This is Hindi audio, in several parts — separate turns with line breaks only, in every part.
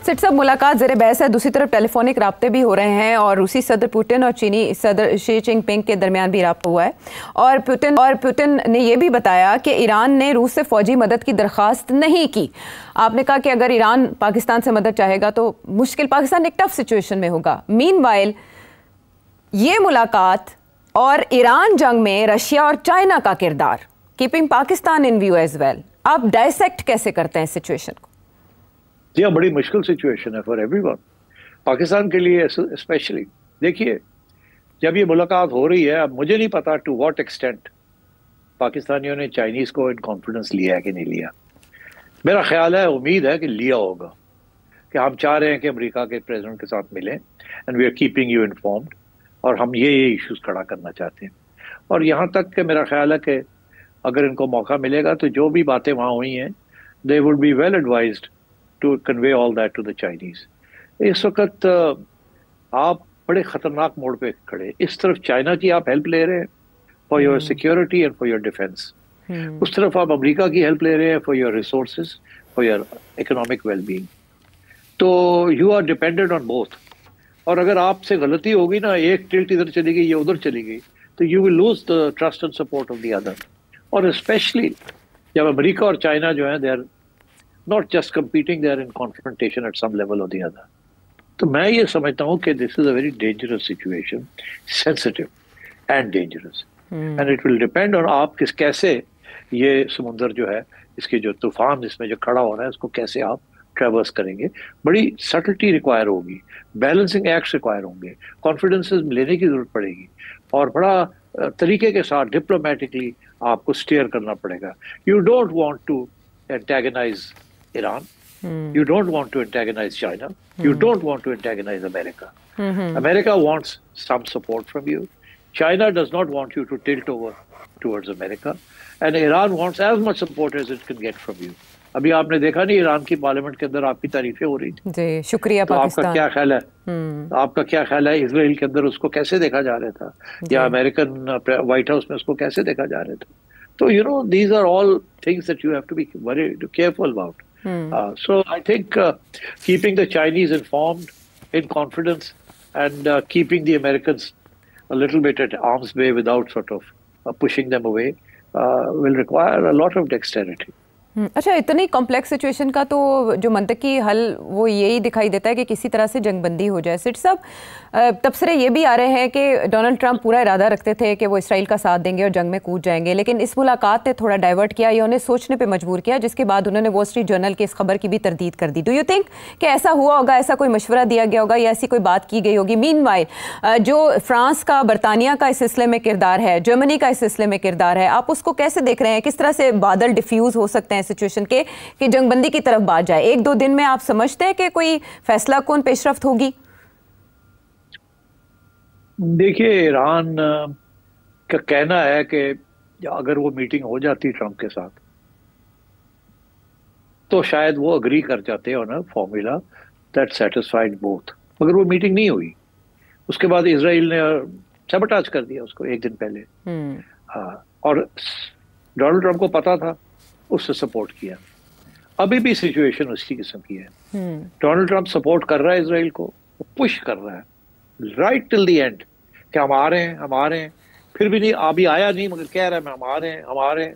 सिट साहब, मुलाकात ज़ेर बहस है। दूसरी तरफ टेलीफोनिक राब्ते भी हो रहे हैं और रूसी सदर पुतिन और चीनी सदर शी जिनपिंग के दरमियान भी राब्ता हुआ है। और पुतिन ने यह भी बताया कि ईरान ने रूस से फौजी मदद की दरख्वास्त नहीं की। आपने कहा कि अगर ईरान पाकिस्तान से मदद चाहेगा तो मुश्किल, पाकिस्तान एक टफ सिचुएशन में होगा। मीनवाइल ये मुलाकात और ईरान जंग में रशिया और चाइना का किरदार, keeping Pakistan in view as well, आप डायसेक्ट कैसे करते हैं सिचुएशन को?
जी, बड़ी मुश्किल सिचुएशन है फॉर एवरीवन, पाकिस्तान के लिए स्पेशली। देखिए, जब ये मुलाकात हो रही है, अब मुझे नहीं पता टू व्हाट एक्सटेंट पाकिस्तानियों ने चाइनीज को इन कॉन्फिडेंस लिया है कि नहीं लिया। मेरा ख्याल है, उम्मीद है कि लिया होगा, कि हम चाह रहे हैं कि अमेरिका के प्रेसिडेंट के साथ मिलें and we are keeping you informed, और हम ये इश्यूज खड़ा करना चाहते हैं। और यहाँ तक कि मेरा ख्याल है कि अगर इनको मौका मिलेगा तो जो भी बातें वहाँ हुई हैं, they would be well advised to convey all that to the Chinese. इस वक्त आप बड़े खतरनाक मोड़ पे खड़े। इस तरफ चाइना की आप हेल्प ले रहे हैं for your security and for your defence, उस तरफ आप अमेरिका की हेल्प ले रहे हैं for your resources, for your economic wellbeing. तो you are dependent on both. और अगर आपसे गलती होगी ना, एक टिल्ट इधर चली गई या उधर चली गई, तो you will lose the trust and support of the other. और स्पेशली जब अमेरिका और चाइना जो है, they are not just competing, they are in confrontation at some level or the other. तो मैं ये समझता हूँ कि this is a very dangerous situation, sensitive and dangerous, and it will depend on आप कैसे ये समुंदर जो है, इसके जो तूफान इसमें जो खड़ा हो रहा है, इसको कैसे आप ट्रेवर्स करेंगे। बड़ी सटलिटी रिक्वायर होगी, बैलेंसिंग एक्ट्स रिक्वायर होंगे, कॉन्फिडेंसेस लेने की जरूरत पड़ेगी, और बड़ा तरीके के साथ डिप्लोमेटिकली आपको स्टीयर करना पड़ेगा। You don't want to antagonize Iran. You don't want to antagonize China. You don't want to antagonize America. America wants some support from you. China does not want you to tilt over towards America. And Iran wants as much support as it can get from you. अभी आपने देखा नहीं, ईरान की पार्लियामेंट के अंदर आपकी तारीफें हो रही थी।
जी, शुक्रिया
तो
पाकिस्तान।
आपका क्या ख्याल है? आपका क्या ख्याल है, इजराइल के अंदर उसको कैसे देखा जा रहा था, या अमेरिकन व्हाइट हाउस में उसको कैसे देखा जा रहा था? So, you know, these are all things that you have to be very careful about. So I think keeping the Chinese informed, in confidence, and keeping the Americans a little bit at arm's way without sort of pushing them away will require a lot of dexterity.
अच्छा, इतनी कॉम्प्लेक्स सिचुएशन का तो जो मंतकी हल वो यही दिखाई देता है कि किसी तरह से जंगबंदी हो जाए। सिट साहब, तबसरे ये भी आ रहे हैं कि डोनाल्ड ट्रंप पूरा इरादा रखते थे कि वो इसराइल का साथ देंगे और जंग में कूद जाएंगे, लेकिन इस मुलाकात ने थोड़ा डाइवर्ट किया, या उन्हें सोचने पे मजबूर किया, जिसके बाद उन्होंने वॉल स्ट्रीट जर्नल की इस खबर की भी तरदीद कर दी। डू यू थिंक कि ऐसा हुआ होगा, ऐसा कोई मशवरा दिया गया होगा, या ऐसी कोई बात की गई होगी? मीनवाइल जो फ्रांस का, बरतानिया का इस सिलसिले में किरदार है, जर्मनी का इस सिलसिले में किरदार है, आप उसको कैसे देख रहे हैं? किस तरह से बादल डिफ्यूज हो सकते हैं सिचुएशन के कि जंगबंदी की तरफ बात जाए? एक दो दिन में आप समझते हैं कि कोई फैसला कौन पेशरफ्त होगी?
देखिए, ईरान का कहना है कि अगर वो मीटिंग हो जाती ट्रंप के साथ तो शायद वो अग्री कर जाते हैं ना फॉर्मूला दैट सेटिस्फाइड बोथ। मगर वो मीटिंग नहीं हुई। उसके बाद इजराइल ने सबटाज कर दिया उसको एक दिन पहले। हाँ, और डोनाल्ड ट्रंप को पता था, उससे सपोर्ट किया। अभी भी सिचुएशन उसी किस्म की है। डोनाल्ड ट्रंप सपोर्ट कर रहा है इजराइल को, पुश कर रहा है राइट टिल द एंड कि हम आ रहे हैं, फिर भी नहीं, अभी आया नहीं, मगर कह रहा है हम आ रहे हैं।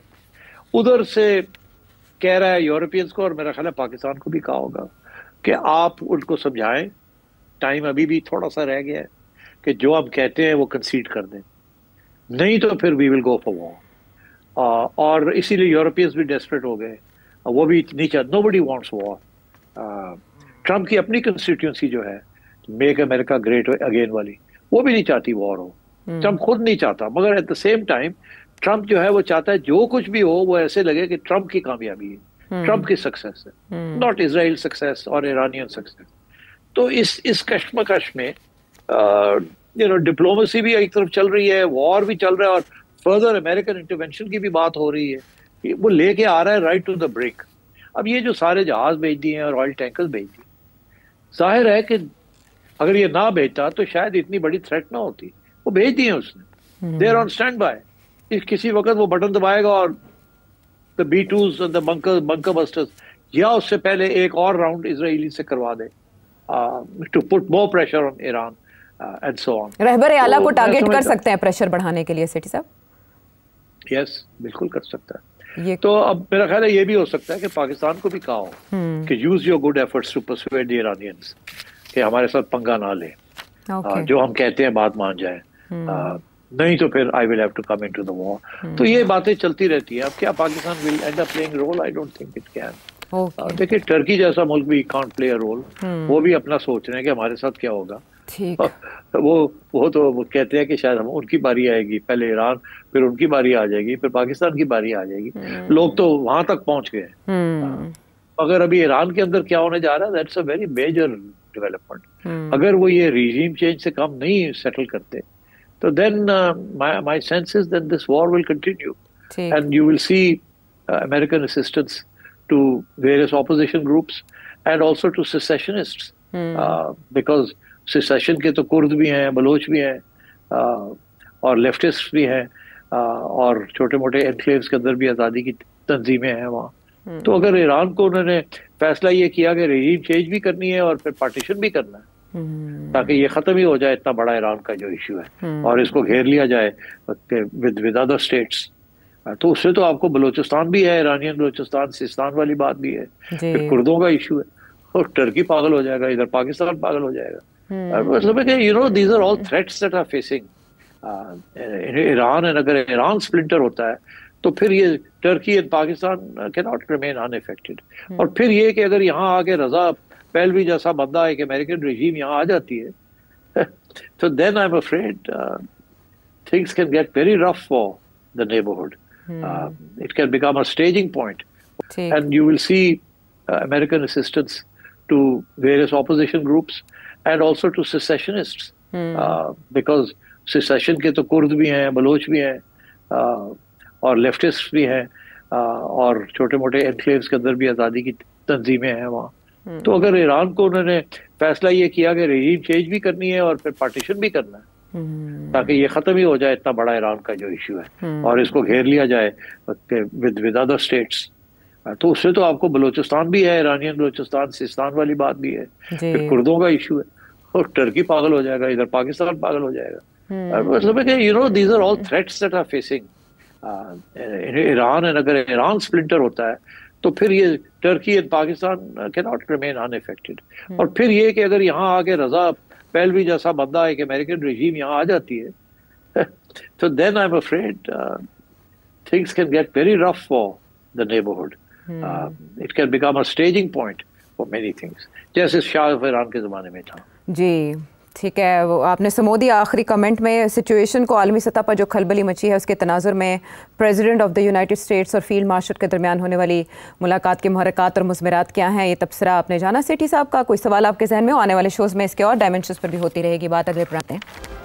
उधर से कह रहा है यूरोपियंस को, और मेरा ख्याल है पाकिस्तान को भी कहा होगा कि आप उनको समझाएं, टाइम अभी भी थोड़ा सा रह गया है कि जो हम कहते हैं वो कंसीड कर दें, नहीं तो फिर we will go for war. और इसीलिए यूरोपियंस भी डेस्परेट हो गए, वो भी नहीं चाहते, नोबडी वांट्स वॉर। ट्रंप की अपनी कंस्टिट्यूंसी जो है, मेक अमेरिका ग्रेट अगेन वाली, वो भी नहीं चाहती वॉर हो। ट्रंप खुद नहीं चाहता, मगर at the same time Trump जो है वो चाहता है जो कुछ भी हो वो ऐसे लगे कि ट्रंप की कामयाबी है, ट्रंप की सक्सेस है, नॉट इजराइल सक्सेस और ईरानियन सक्सेस। तो इस कश्मकश में डिप्लोमेसी भी एक तरफ चल रही है, वॉर भी चल रहा है, और फर्दर अमेरिकन इंटरवेंशन की भी बात हो रही है। वो लेके आ रहा है राइट टू द ब्रेक। अब ये जो सारे जहाज भेज दिए हैं और ऑयल टैंकर्स भेज दिए, जाहिर है कि अगर ये ना भेजता तो शायद इतनी बड़ी थ्रेट ना होती। वो भेज दिए उसने, they are on standby. किसी वक्त वो बटन दबाएगा और the B2s and the bunker busters या उससे पहले एक और राउंड इजराइली से करवा दे, to put more pressure on Iran and so on.
रहबर आला को टारगेट कर सकते हैं प्रेशर बढ़ाने के लिए सेठी साहब?
यस, बिल्कुल कर सकता है। तो अब मेरा ख्याल है ये भी हो सकता है कि पाकिस्तान को भी कहा हो कि use your good efforts to persuade the Iranians कि हमारे साथ पंगा ना ले, जो हम कहते हैं बात मान जाए, नहीं तो फिर I will have to come into the war. तो ये बातें चलती रहती है। अब क्या Pakistan will end up playing role? I don't think it can. देखिए टर्की जैसा मुल्क भी कांट प्ले अ रोल, वो भी अपना सोच रहे हैं कि हमारे साथ क्या होगा। वो तो वो कहते हैं कि शायद हम उनकी बारी आएगी, पहले ईरान, फिर उनकी बारी आ जाएगी, फिर पाकिस्तान की बारी आ जाएगी। लोग तो वहां तक पहुंच गए। अगर अभी ईरान के अंदर क्या होने जा रहा है, that's a very major development. अगर वो ये रिजीम चेंज से काम नहीं सेटल करते तो then my sense is that this war will continue and you will see American assistance to various opposition groups and also to secessionists, because secession के तो कुर्द भी हैं, बलोच भी हैं, और लेफ्टिस्ट भी हैं, और छोटे मोटे एनक्लेव्स के अंदर भी आज़ादी की तंजीमें हैं वहाँ। तो अगर ईरान को उन्होंने फैसला ये किया कि रजीम चेंज भी करनी है और फिर पार्टीशन भी करना है ताकि ये खत्म ही हो जाए इतना बड़ा ईरान का जो इशू है और इसको घेर लिया जाए विद अदर स्टेट्स, तो उससे तो आपको बलोचिस्तान भी है, ईरानियन बलोचिस्तान, सिस्तान वाली बात भी है, फिर कुर्दों का इशू है, और टर्की पागल हो जाएगा, इधर पाकिस्तान पागल हो जाएगा। मतलब है कि you know these are all threats that are facing Iran, and अगर ईरान स्प्लिंटर होता है तो फिर ये Turkey and Pakistan can not remain unaffected. और फिर ये कि अगर यहाँ आके रजा पहलवी जैसा बंदा एक अमेरिकन रिजीम यहाँ आ जाती है तो then I am afraid things can get very rough for the neighbourhood. It can become a staging point and you will see American assistance to various opposition groups and also to secessionists, because secession के तो कुर्द भी हैं, बलोच भी हैं, और लेफ्टिस्ट भी हैं, और छोटे मोटे एनक्लेव्स के अंदर भी आज़ादी की तंजीमें हैं वहाँ। तो अगर ईरान को उन्होंने फैसला ये किया कि रजीम चेंज भी करनी है और फिर पार्टीशन भी करना है ताकि ये खत्म ही हो जाए इतना बड़ा ईरान का जो इशू है और इसको घेर लिया जाए विद अदर स्टेट्स, तो उससे तो आपको बलोचिस्तान भी है, ईरानियन बलोचिस्तान, सिस्तान वाली बात भी है, फिर कुर्दों का इशू है, और टर्की पागल हो जाएगा, इधर पाकिस्तान पागल हो जाएगा। मतलब है कि you know these are all threats that are facing Iran, and अगर ईरान स्प्लिंटर होता है तो फिर ये Turkey and Pakistan can not remain unaffected. और फिर ये कि अगर यहाँ आके रजा पहलवी जैसा बंदा एक अमेरिकन रिजीम यहाँ आ जाती है तो then I am afraid things can get very rough for the neighbourhood. It can become a staging point for many things, जैसे शाह ईरान के ज़माने में था।
जी ठीक है, वो आपने समोदी आखिरी कमेंट में सिचुएशन को आलमी सतह पर जो खलबली मची है उसके तनाजुर में president of the United states और फील्ड मार्शल के दरमियान होने वाली मुलाकात के मुहर्रकात और मुज़मरात क्या हैं, ये तबसरा आपने जाना। सेठी साहब का कोई सवाल आपके जहन में हो? आने वाले शोज़ में इसके और डायमेंशंस पर भी होती रहेगी बात। अगले प्रोग्राम में